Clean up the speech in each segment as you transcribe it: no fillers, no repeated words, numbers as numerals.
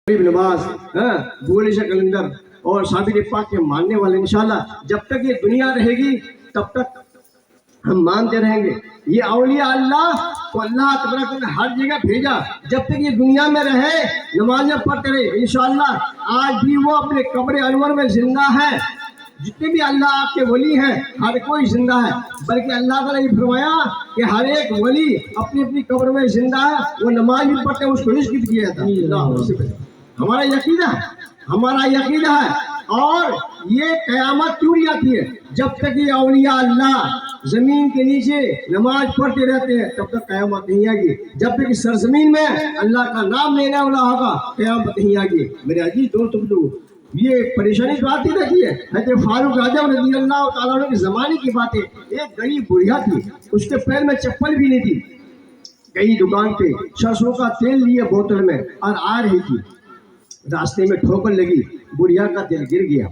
नमाज, बोले से कलंदर और साबिर पाक के मानने वाले इंशाल्लाह जब तक ये दुनिया रहेगी तब तक हम मानते रहेंगे। ये औलिया अल्लाह को अल्लाह तबारक ने हर जगह भेजा, जब तक ये दुनिया में रहे नमाज़ें पढ़ते रहे इंशाल्लाह। आज भी वो अपने कब्र अनवर में जिंदा है। जितने भी अल्लाह आपके वली हैं हर कोई जिंदा है, बल्कि अल्लाह ताला ने फरमाया कि हर एक वली अपनी अपनी कब्र में जिंदा है। वो नमाज भी पढ़ते हैं, उसको रिज़्क़ भी दिया जाता है। हमारा यकीन है, हमारा यकीन है। और ये क़यामत क्यों नहीं आती है? जब तक ये औलिया अल्लाह जमीन के नीचे नमाज पढ़ते रहते हैं तब तक क़यामत नहीं आएगी। जब तक सरजमीन में अल्लाह का नाम लेने वाला होगा क़यामत नहीं आएगी। मेरे अजीज दोस्तों, ये परेशानी तो आती रहती है। हज़रत फारूक आज़म रज़ी अल्लाह तआला अन्हु के ज़माने की बात है। एक गरीब बुढ़िया थी, उसके पैर में चप्पल भी नहीं थी। गई दुकान पे सरसों का तेल लिए बोतल में और आ रही थी, रास्ते में ठोकर लगी, बुढ़िया का दिल गिर गया।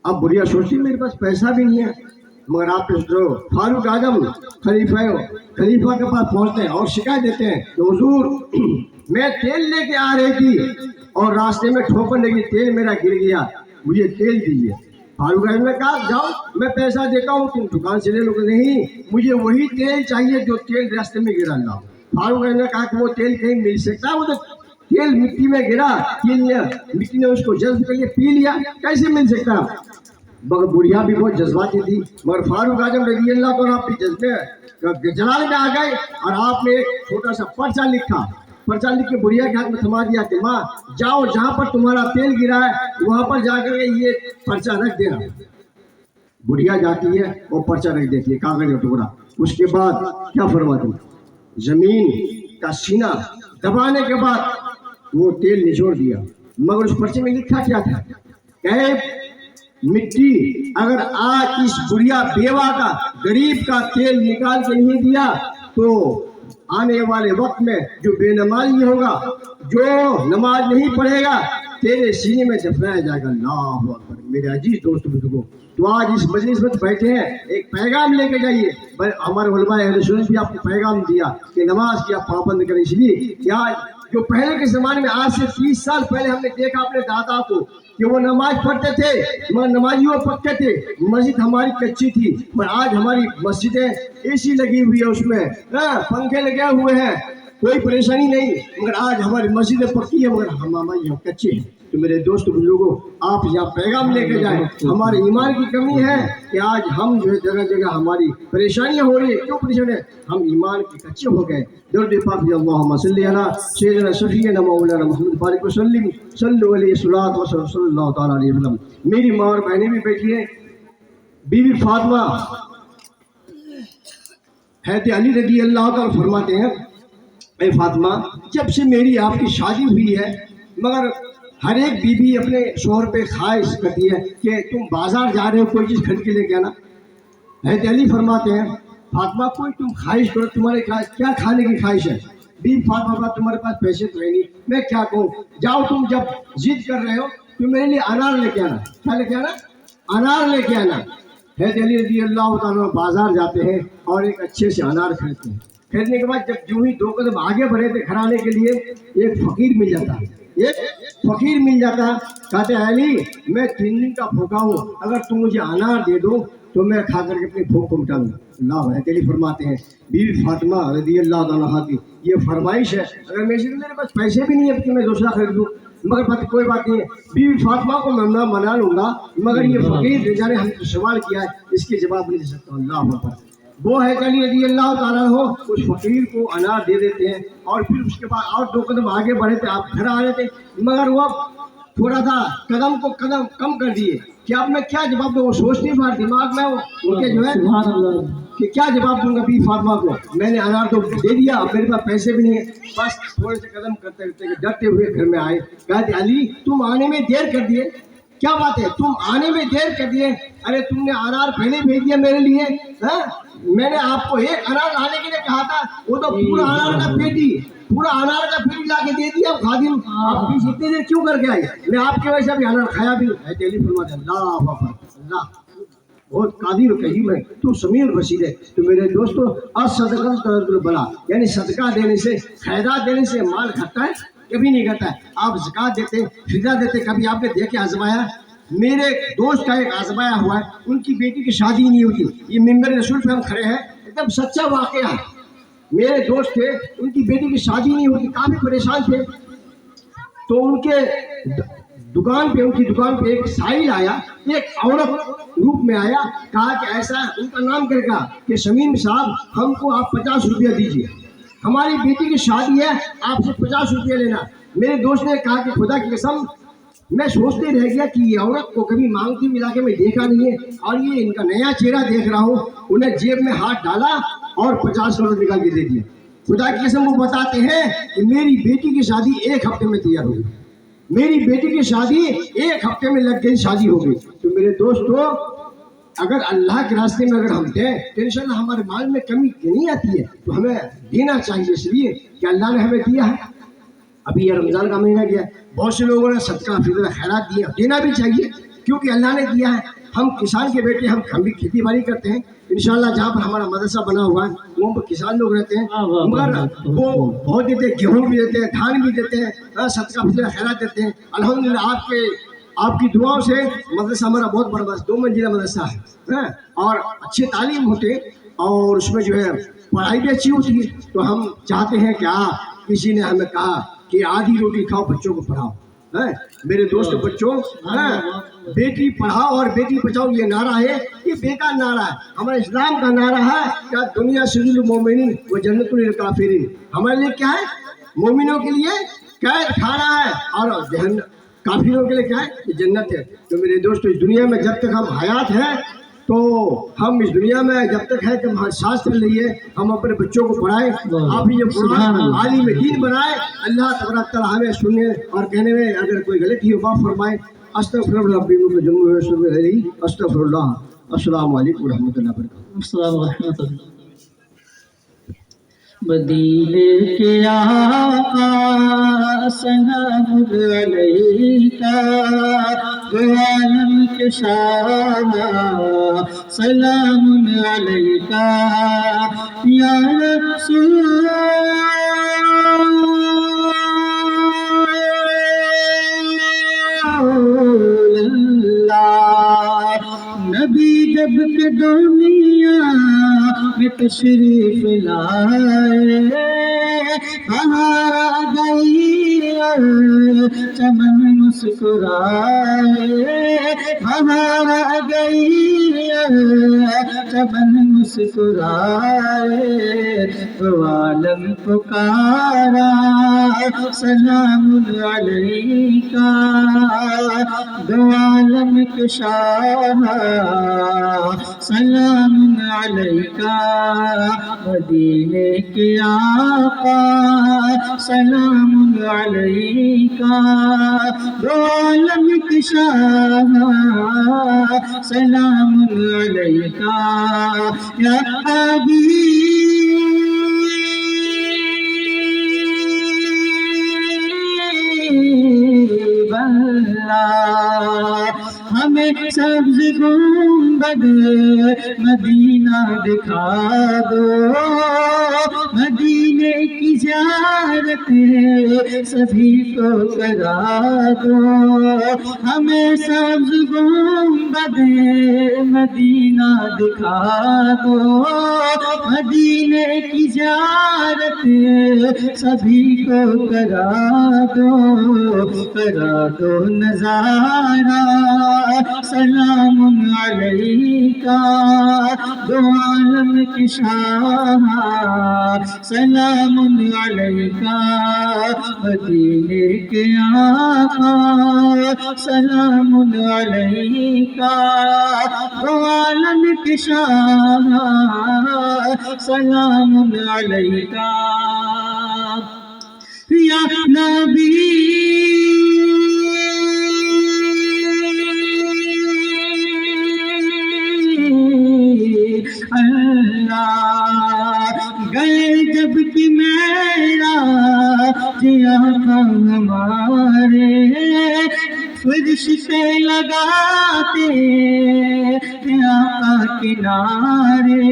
अब बुढ़िया सोचती मेरे पास पैसा भी नहीं है, मगर आप सोचो फारूक आजम खलीफा के पास पहुंचते हैं और शिकायत देते हैं कि हुजूर मैं तेल लेके आ रही थी और रास्ते में ठोकर लगी, तेल मेरा गिर गया, मुझे तेल दीजिए। फारूक आजम ने कहा जाओ मैं पैसा देता हूँ, तुम दुकान से ले लो। नहीं, मुझे वही तेल चाहिए जो तेल रास्ते में गिरा ना। फारूक आजम ने कहा कि वो तेल कहीं मिल सकता है? वो तो तेल मिट्टी में गिरा, मिट्टी ने उसको जज्ब करके पी लिया, कैसे मिल सकता? मगर बुढ़िया भी बहुत जज्बाती थी, मगर फारूक आजम रज़ी अल्लाह को अपने जज्बे जलाल में आ गए और आपने एक छोटा सा पर्चा लिखा। पर्चा लिख के बुढ़िया के हाथ में थमा दिया कि माँ जाओ जहाँ पर तुम्हारा तेल गिरा है वहाँ पर जाकर ये पर्चा रख देना। बुढ़िया जाती है वो पर्चा रख देती है, कागज का टुकड़ा। उसके बाद क्या फरमाती, जमीन का सीना दबाने के बाद वो तेल निचोड़ दिया। मगर उस पर्चे में लिखा क्या था? कहे मिट्टी अगर आज इस बुढ़िया बेवा का गरीब का तेल निकाल के नहीं दिया तो आने वाले वक्त में जो बेनमाजी होगा, जो नमाज नहीं पढ़ेगा, तेरे सीने में दफनाया जाएगा। अल्लाहु अकबर। मेरे अजीज दोस्तों बुजुर्गों, तो आज इस मजलिस में बैठे हैं, एक पैगाम लेके जाइए। हमारे उलमा अहले सुन्नत भी आपको पैगाम दिया कि नमाज की आप पाबंद करें। इसलिए क्या जो पहले के ज़माने में आज से 30 साल पहले हमने देखा अपने दादा को कि वो नमाज पढ़ते थे, मगर नमाजी वो पक्के थे। मस्जिद हमारी कच्ची थी, पर आज हमारी मस्जिदें एसी लगी हुई है, उसमें पंखे लगे हुए हैं, कोई परेशानी नहीं। मगर आज हमारी मस्जिदें पक्की है मगर हमारे यहाँ कच्चे हैं। तो मेरे दोस्त बुजुर्गों, आप यहाँ पैगाम लेके जाएं। हमारे ईमान की कमी है कि आज हम जो है जगह जगह हमारी परेशानियाँ हो रही है। क्यों परेशान है? हम ईमान के कच्चे हो गए। दर्द पाक अल्लाहुम्मा सल्ली अला सय्यिदना शफीना मौलाना मुहम्मद बारिक वसल्लिम सल्लल्लाहु अलैहि सल्लल्लाहु तआला अलैहि वसल्लम। मेरी माँ और बहनें भी बैठी हैं। बीवी फातिमा हैदर अली रज़ी अल्लाह तआला फरमाते हैं, ऐ फातिमा जब से मेरी आपकी शादी हुई है, मगर हर एक बीवी अपने शोहर पे ख्वाहिश करती है कि तुम बाजार जा रहे हो कोई चीज़ खरीद के लेके आना। हैदर अली फरमाते हैं फातिमा कोई तुम ख्वाहिश करो, तुम्हारे क्या खाने की ख्वाहिश है? बीवी फातिमा तुम्हारे पास पैसे तो है नहीं, मैं क्या कहूँ, जाओ तुम जब जिद कर रहे हो तो मेरे लिए अनार लेके आना। क्या लेके आना? अनार लेके आना। हैदर अली रज़ी अल्लाह तआला बाजार जाते हैं और एक अच्छे से अनार खरीदते हैं। खरीदने के बाद जब यूं ही 2 कदम आगे बढ़े थे घर आने के लिए, एक फकीर मिल जाता है। कहते हैं अली मैं 3 दिन का भूखा हूँ, अगर तुम मुझे अनार दे दो तो मैं खा करके अपनी भूख को मिटा दूँगा। अल्लाह अली फरमाते हैं बीवी फातिमा रज़ी अल्लाह तआला की ये फरमाइश है, अगर मेरे पास पैसे भी नहीं है कि मैं दूसरा खरीद लूँ, मगर कोई बात नहीं है, बीवी फातिमा को मैं मना लूँगा, मगर ये फकीर बेचारे हमने सवाल किया है इसके जवाब नहीं दे सकता। अल्लाह अकबर। वो है अली रज़ी अल्लाह तआला हो उस फकीर को अनार दे देते हैं और फिर उसके बाद और 2 कदम आगे बढ़े थे, आप घर आ रहे थे, मगर वो थोड़ा सा कदम को कम कर दिए कि अब मैं क्या जवाब दूँ। वो सोचने पर दिमाग में उनके जो है कि क्या जवाब दूंगा बीवी फातिमा को, मैंने अनार तो दे दिया, अब मेरे पास पैसे भी नहीं है। बस थोड़े से कदम करते करते डरते हुए घर में आए। कहते अली तुम आने में देर कर दिए, क्या बात है तुम आने में देर कर दिए? अरे तुमने अनार पहले भेज दिया मेरे लिए, मैंने आपको एक अनार लाने के लिए कहा था, वो तो पूरा अनार का पेटी ला के दे दिया। खादिम आप इतनी देर क्यों करके आए? मैं आपके वजह से भी अनार खाया भी। अल्लाह बहुत कादिर करीम है, तो समीर बशीर है। तो मेरे दोस्तों असदका बला यानी सदका देने से, खैरात देने से माल घटता है? कभी नहीं करता है। आप ज़कात देते, फिदा देते, कभी आपने देख के आजमाया? मेरे दोस्त का एक आजमाया हुआ है, उनकी बेटी की शादी नहीं होती। ये मिंबर रसूल पे हम खड़े हैं, एकदम सच्चा वाकया है। मेरे दोस्त थे, उनकी बेटी की शादी नहीं होती, काफी परेशान थे। तो उनके दुकान पे, उनकी दुकान पे एक साहिल आया, एक औरत रूप में आया, कहा कि ऐसा, उनका नाम कर कहा कि शमीम साहब हमको आप 50 रुपया दीजिए, हमारी बेटी की शादी है, आपसे 50 रुपया लेना। मेरे दोस्त ने कहा कि खुदा की कसम मैं सोचते रह गया कि ये औरत को कभी मांगती मिला के मैं देखा नहीं है, और ये इनका नया चेहरा देख रहा हूँ। उन्हें जेब में हाथ डाला और 50 रुपये निकाल के दे दिया। खुदा की कसम वो बताते हैं कि मेरी बेटी की शादी एक हफ्ते में तैयार हो गई, मेरी बेटी की शादी एक हफ्ते में लग गई, शादी हो गई। तो मेरे दोस्तों, अगर अल्लाह के रास्ते में अगर हम दें तो इंशाल्लाह हमारे माल में कमी नहीं आती है। तो हमें देना चाहिए, इसलिए कि अल्लाह ने हमें दिया है। अभी ये रमज़ान का महीना गया, बहुत से लोगों ने सदका फितरा खैरात दिया, देना भी चाहिए क्योंकि अल्लाह ने दिया है। हम किसान के बेटे, हम भी खेती बाड़ी करते हैं। इंशाल्लाह जहाँ पर हमारा मदरसा बना हुआ है वहाँ पर किसान लोग रहते हैं, मगर वो बहुत देते हैं, गेहूँ भी देते हैं, धान भी देते हैं, सदका फितरा खैरात देते हैं। अल्हम्दुलिल्लाह आपकी दुआओं से मदरसा हमारा बहुत बड़ा 2 मंजिला मदरसा है, और अच्छे तालीम होते, और उसमें जो है पढ़ाई भी अच्छी होती है। तो हम चाहते हैं कि किसी ने हमें कहा कि आधी रोटी खाओ, बच्चों को पढ़ाओ। मेरे दोस्त बच्चों, बेटी पढ़ाओ और बेटी बचाओ, ये नारा है, ये बेकार नारा है। हमारे इस्लाम का नारा है क्या, दुनिया सजील मोमिनीन व जन्नतुल काफिरीन। हमारे लिए क्या है? मोमिनों के लिए कैद खाना है, और काफिरों के लिए क्या है? ये जन्नत है। तो मेरे दोस्तों, इस दुनिया में जब तक हम हयात हैं, तो हम इस दुनिया में जब तक है कि हम शास्त्र लिए, हम अपने बच्चों को पढ़ाएं, आप ये कुरान आलिम दीन बनाए। अल्लाह तबारक तआला हमें सुनने और कहने में अगर कोई गलती हो माफ फरमाए। अस्तगफिरुल्लाह अस्तगफिरुल्लाह। अस्सलाम वालेकुम व रहमतुल्लाहि व बरकातहू। मदीने के आका सलाम अलैका, आलम के शाह सलाम अलैका, या रसूल अल्लाह। नबी जब के दुनिया में तशरीफ लाए, बाहर आ गई चमन मुस्कुराए, बाहर आ गई चमन मुस्कुराए, तो आलम पुकारा सलाम अलैका, दो आलम के शाह सलाम अलैका, मदीने के आका सलाम अलैका, दो आलम के शाह सलाम अलैका, या हबीब अल्लाह। हमें सब्ज़ गुंबद मदीना दिखा दो, मदीने की ज़ियारत सभी को करा दो। हमें सब्ज़ गुंबद मदीना दिखा दो, मदीने की ज़ियारत सभी को करा दो नज़ारा सलाम अलैका, दो आलम की शाह सलाम अलैका, मदीने के आका सलाम अलैका, दो आलम की शाह सलाम अलैका, या नबी अल्लाह। गए जब कि मेरा जिया हमारे, फरिश्ते लगाते آقا کنارے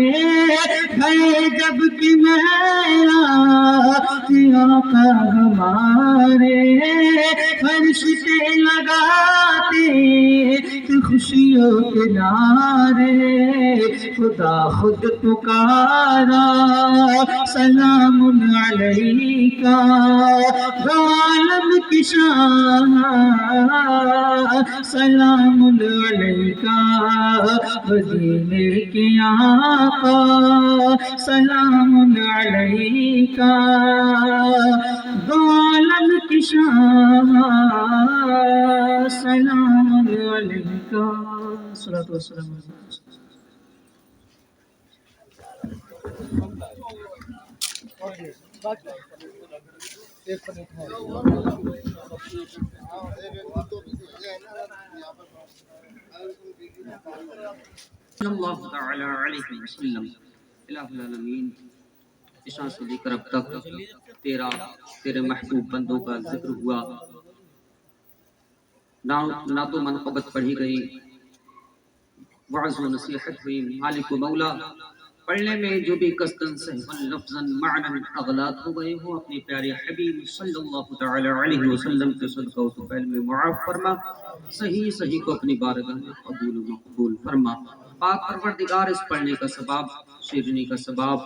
گئے جب کہ معراج آقا ہمارے فرشتے لگاتے تھے خوشیوں کے نعرے خدا خود پکارا سلام علیکہ عالم کی شان سلام علیکہ مدینے کے آقا سلام علیکہ عالم کی شان سلام علیکہ صلوات و سلام علیکہ صلی اللہ تعالی علیہ وسلم۔ الہ العالمین، عشاء سے لے کر اب تک تیرے محبوب بندوں کا ذکر ہوا، نعت و منقبت پڑھی گئی، وعظ و نصیحت ہوئی۔ مالک و مولا پڑھنے میں جو بھی قصداً سہواً لفظاً معناً اغلاط ہو گئے ہوں، اپنے پیارے حبیب صلی اللہ تعالی علیہ وسلم کے صدقہ و طفیل میں معاف فرما، صحیح کو اپنی بارگاہ میں قبول و مقبول فرما۔ پاک پروردگار، اس پڑھنے کا ثواب، شیرنی کا ثواب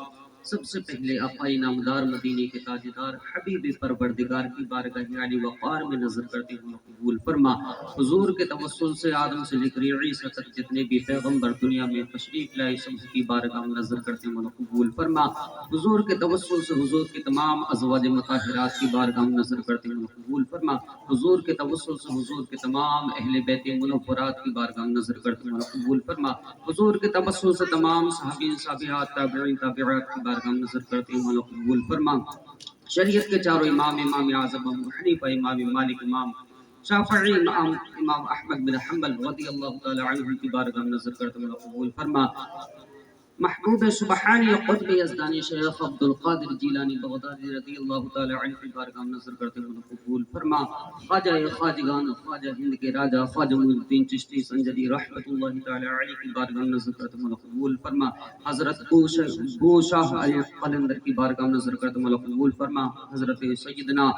سب سے پہلے آقائے نامدار مدینے کے تاجدار حبیب پروردگار کی بارگاہ عالی وقار میں نظر کرتے ہوئے قبول فرما۔ حضور کے توسل سے آدم سے لے کر عیسیٰ تک جتنے بھی پیغمبر دنیا میں تشریف لائے سب کی بارگاہ میں نظر کرتے ہوئے قبول فرما۔ حضور کے توسل سے حضور کے تمام ازواج مطہرات کی بارگاہ میں نظر کرتے ہوئے قبول فرما۔ حضور کے توسل سے حضور کے تمام اہل بیت منورات کی بارگاہ میں نظر کرتے ہوئے قبول فرما۔ حضور کے توسل سے تمام صحابین صحابیات تابعین تابعات کی بارگاہ میں نظر کرتے ہوئے قبول فرما۔ شریعت کے چاروں امام، امام اعظم ابو حنیفہ، امام مالک، امام شافعی، امام احمد بن حنبل رضی اللہ تعالی عنہ کی بارگاہ میں نظر کرتے ہوئے قبول فرما۔ محبوب سبحانی قطب یزدانی شیخ عبد القادر جیلانی بغدادی رضی اللہ تعالی عنہ کی بارگاہ میں نظر کرتے ہوئے قبول فرما۔ خواجہ خواجگان، خواجہ ہند کے راجہ خواجہ معین الدین چشتی سنجدی رحمۃ اللہ تعالی علیہ کی بارگاہ میں نظر کرتے ہوئے قبول فرما۔ حضرت بو شاہ علی قلندر کی بارگاہ میں نظر کرتے ہوئے قبول فرما۔ حضرت سیدنا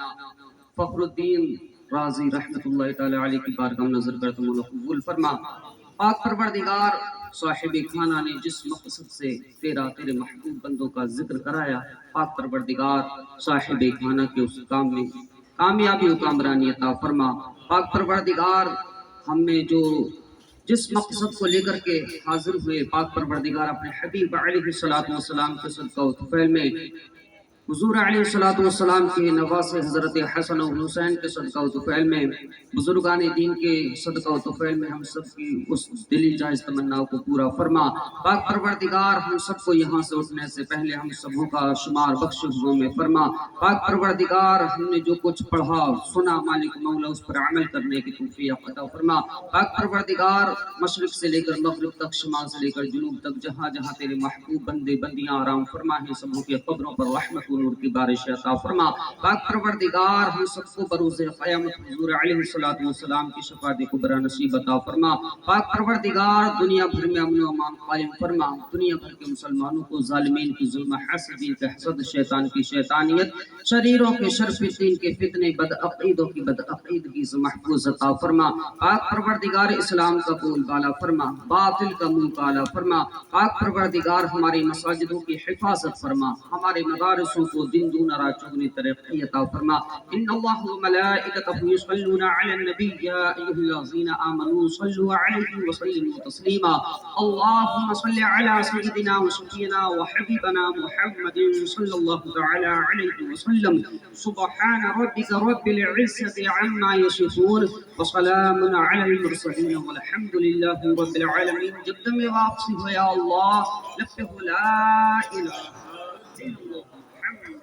فخر الدین رازی رحمۃ اللہ تعالی علیہ کی بارگاہ میں نظر کرتے ہوئے قبول فرما۔ پاک پروردگار، صاحب خانہ نے جس مقصد سے تیرے محبوب بندوں کا ذکر کرایا، پاک پروردگار صاحب خانہ کے اس کام میں کامیابی و کامرانی عطا فرما۔ پاک پروردگار، ہم میں جو جس مقصد کو لے کر کے حاضر ہوئے، پاک پروردگار اپنے حبیب علیہ السلام کے صدقہ و طفیل میں حضور علیہ السلام کے نواسے حضرت حسن و حسین کے صدقہ و طفیل میں، بزرگان دین کے صدقہ و طفیل میں ہم سب کی اس دلی جائز تمناؤں کو پورا فرما۔ پاک پروردگار، ہم سب کو یہاں سے اٹھنے سے پہلے ہم سبوں کا شمار بخش حضور میں فرما۔ پاک پروردگار، ہم نے جو کچھ پڑھا سنا، مالک مولا اس پر عمل کرنے کی توفیق عطا فرما۔ پاک پروردگار، مشرق سے لے کر مغرب تک، شمال سے لے کر جنوب تک، جہاں جہاں تیرے محبوب بندے بندیاں آرام فرما ہیں، سبوں کے قبروں پر رحمت و نور کی بارش عطا فرما۔ پاک پروردگار، ہم سب کو بروز قیامت حضور علیہ السلام کی شفاعت کبریٰ نصیب عطا فرما۔ پاک پروردگار، دنیا بھر میں امن و امان قائم فرما۔ دنیا بھر کے مسلمانوں کو ظالمین کی ظلم، حاسدین کے حسد، شیطان کی شیطانیت، شریروں کے شر، فتنین کے فتنے، بدعقیدوں کی بدعقیدگی سے محفوظ عطا فرما۔ پاک پروردگار، اسلام کا بول بالا فرما، باطل کا منہ کالا فرما۔ پاک پروردگار، ہماری مساجدوں کی حفاظت فرما، ہمارے مدارسوں کو دن دگنا رات چوگنی ترقی عطا فرما۔ ان اللہ و ملائکتہ یصلون علی النبی یا ایھا الذین آمنوا صلوا علیہ وسلموا تسلیما۔ اللہم صل علی سیدنا و شفیعنا و حبیبنا محمد صلی اللہ تعالی علیہ وسلم۔ سبحان ربک رب العزت عما یصفون وسلام علی المرسلین والحمد للہ رب العالمین۔ جب تم واپسی ہو یا اللہ، لگتے ہو لا الہ الا اللہ محمد